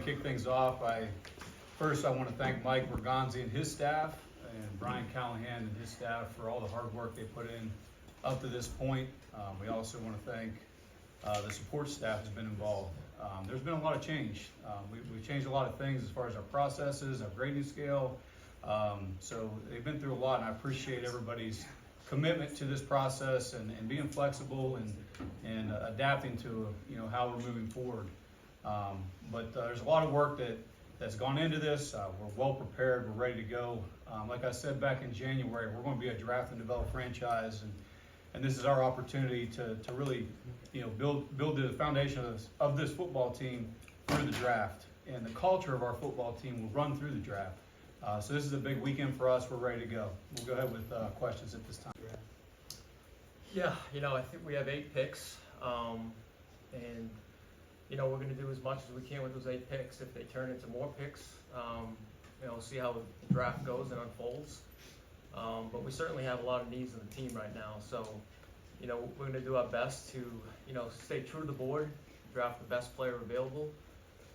kick things off, I want to thank Mike Borgonzi and his staff, and Brian Callahan and his staff for all the hard work they put in up to this point. We also want to thank the support staff that's been involved. There's been a lot of change. We've changed a lot of things as far as our processes, our grading scale. So they've been through a lot, and I appreciate everybody's commitment to this process and being flexible and adapting to how we're moving forward. But there's a lot of work that's gone into this. We're well prepared. We're ready to go. Like I said back in January, we're going to be a draft and develop franchise, and this is our opportunity to really build the foundation of this football team through the draft. And the culture of our football team will run through the draft. So this is a big weekend for us. We're ready to go. We'll go ahead with questions at this time. Yeah, I think we have 8 picks, and we're going to do as much as we can with those 8 picks. If they turn into more picks, see how the draft goes and unfolds. But we certainly have a lot of needs on the team right now. So, we're going to do our best to, stay true to the board, draft the best player available,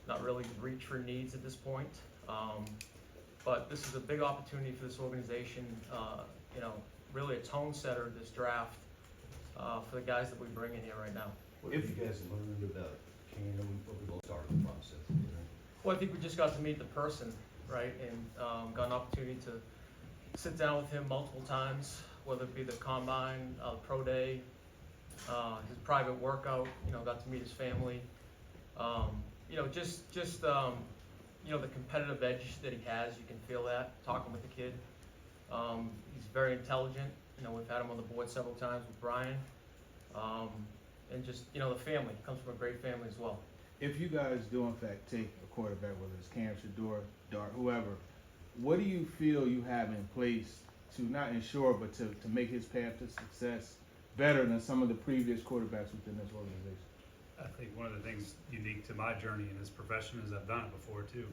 not really reach for needs at this point. But this is a big opportunity for this organization, really a tone setter this draft for the guys that we bring in here right now. What have you guys learned about Canada before we start the process? Well, I think we just got to meet the person, right, and got an opportunity to sit down with him multiple times, whether it be the combine, pro day, his private workout. Got to meet his family. The competitive edge that he has, you can feel that talking with the kid. He's very intelligent. We've had him on the board several times with Brian. And just, the family, comes from a great family as well. If you guys do in fact take a quarterback, whether it's Cam, Shador, Dart, whoever, what do you feel you have in place to not ensure, but to make his path to success better than some of the previous quarterbacks within this organization? I think one of the things unique to my journey in this profession is I've done it before too.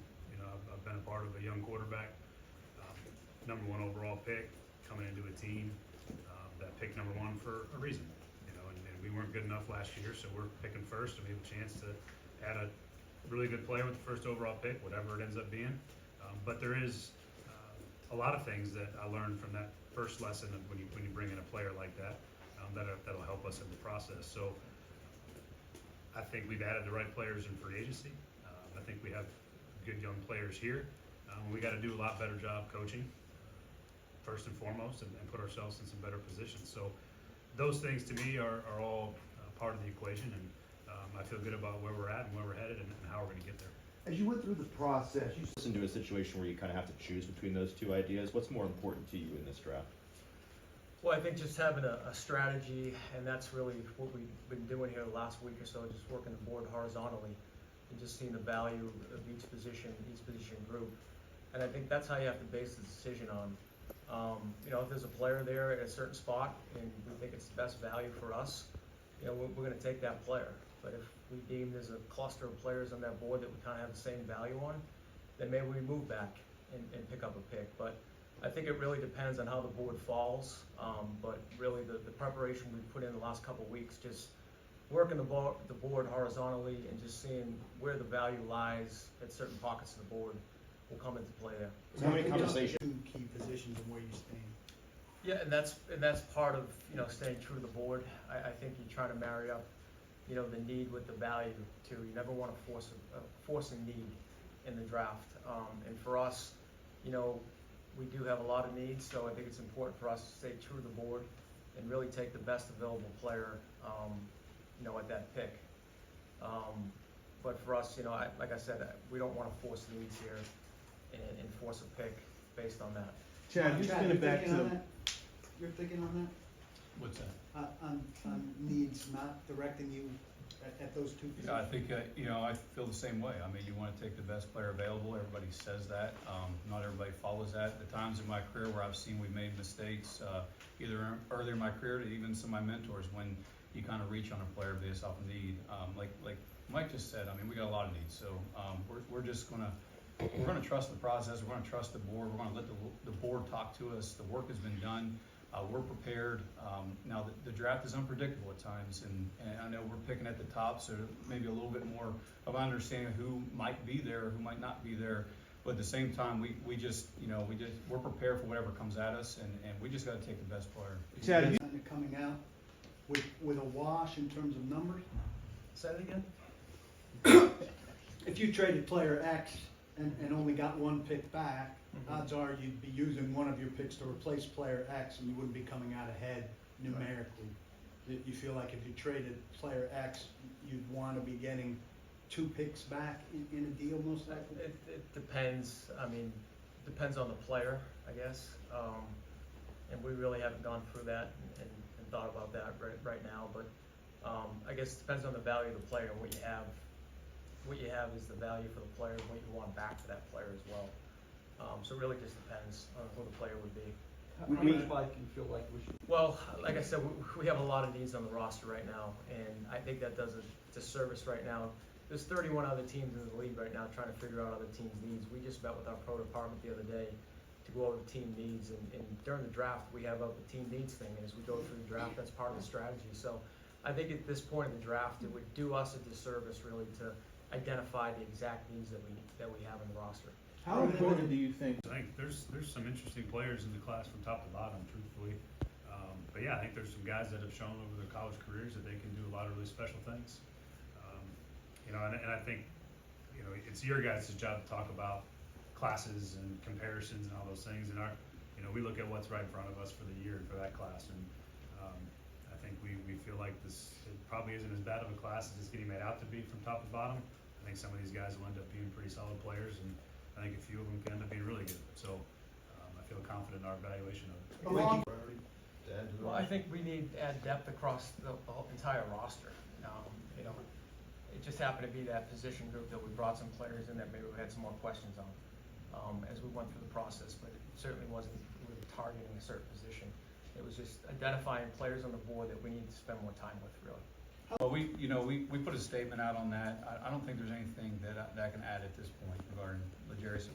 I've been a part of a young quarterback, number 1 overall pick, coming into a team that picked number 1 for a reason. And we weren't good enough last year, so we're picking first, and we have a chance to add a really good player with the first overall pick, whatever it ends up being. But there is a lot of things that I learned from that first lesson of when you bring in a player like that, that'll help us in the process. So I think we've added the right players in free agency. I think we have good young players here. We got to do a lot better job coaching, first and foremost, and put ourselves in some better positions. So those things to me are all part of the equation, and I feel good about where we're at and where we're headed and how we're going to get there. As you went through the process, you Into a situation where you kind of have to choose between those 2 ideas. What's more important to you in this draft? Well, I think just having a strategy, and that's really what we've been doing here the last week or so, just working the board horizontally and just seeing the value of each position group. And I think that's how you have to base the decision on. If there's a player there at a certain spot and we think it's the best value for us, we're going to take that player. But if we deem there's a cluster of players on that board that we kind of have the same value on, then maybe we move back and pick up a pick. But I think it really depends on how the board falls. But really the preparation we've put in the last couple of weeks, just working the board horizontally and just seeing where the value lies at certain pockets of the board will come into play there. So how many conversations? 2 key positions and where you stand. Yeah, and that's part of staying true to the board. I think you try to marry up the need with the value too. You never want to force a need in the draft. And for us, we do have a lot of needs, so I think it's important for us to stay true to the board and really take the best available player, at that pick. But for us, like I said, we don't want to force needs here and force a pick based on that. Chad, you spin it back to You're thinking on What's that? that? On needs, not directing you at those 2 positions? I think, I feel the same way. I mean, you want to take the best player available. Everybody says that. Not everybody follows that. The times in my career where I've seen we've made mistakes, either earlier in my career to even some of my mentors, when you kind of reach on a player based off of need. Like Mike just said, I mean, we got a lot of needs. So we're just going to trust the process. We're going to trust the board. We're going to let the board talk to us. The work has been done. We're prepared. Now, the draft is unpredictable at times, and I know we're picking at the top, so maybe a little bit more of an understanding of who might be there, who might not be there. But at the same time, we're prepared for whatever comes at us, and we just got to take the best player. Chad, And coming out with a wash in terms of numbers? Say that again? If you traded player X and only got one pick back, odds are you'd be using one of your picks to replace player X, and you wouldn't be coming out ahead numerically. You feel like if you traded player X, you'd want to be getting 2 picks back in a deal most likely? It depends. I mean, depends on the player, I guess. And we really haven't gone through that and thought about that right now. But I guess it depends on the value of the player and what you have. What you have is the value for the player and what you want back for that player as well. So it really just depends on who the player would be. How much Mike you feel like we should? Well, like I said, we have a lot of needs on the roster right now, and I think that does a disservice right now. There's 31 other teams in the league right now trying to figure out other teams' needs. We just met with our pro department the other day to go over the team needs, and during the draft, we have a team needs thing, and as we go through the draft, that's part of the strategy. So I think at this point in the draft, it would do us a disservice really to identify the exact needs that we have in the roster. how important do you think? I think there's some interesting players in the class from top to bottom, truthfully. But yeah, I think there's some guys that have shown over their college careers that they can do a lot of really special things. And I think, it's your guys' job to talk about classes and comparisons and all those things. And we look at what's right in front of us for the year and for that class. And I think we feel like it probably isn't as bad of a class as it's getting made out to be from top to bottom. I think some of these guys will end up being pretty solid players, and I think a few of them can end up being really good. So I feel confident in our evaluation of it. Along, To add to the Well, I think we need to add depth across the whole entire roster. It just happened to be that position group that we brought some players in that maybe we had some more questions on as we went through the process, but it certainly wasn't we were targeting a certain position. It was just identifying players on the board that we need to spend more time with, really. Well, we put a statement out on that. I don't think there's anything that I can add at this point regarding L'Jarius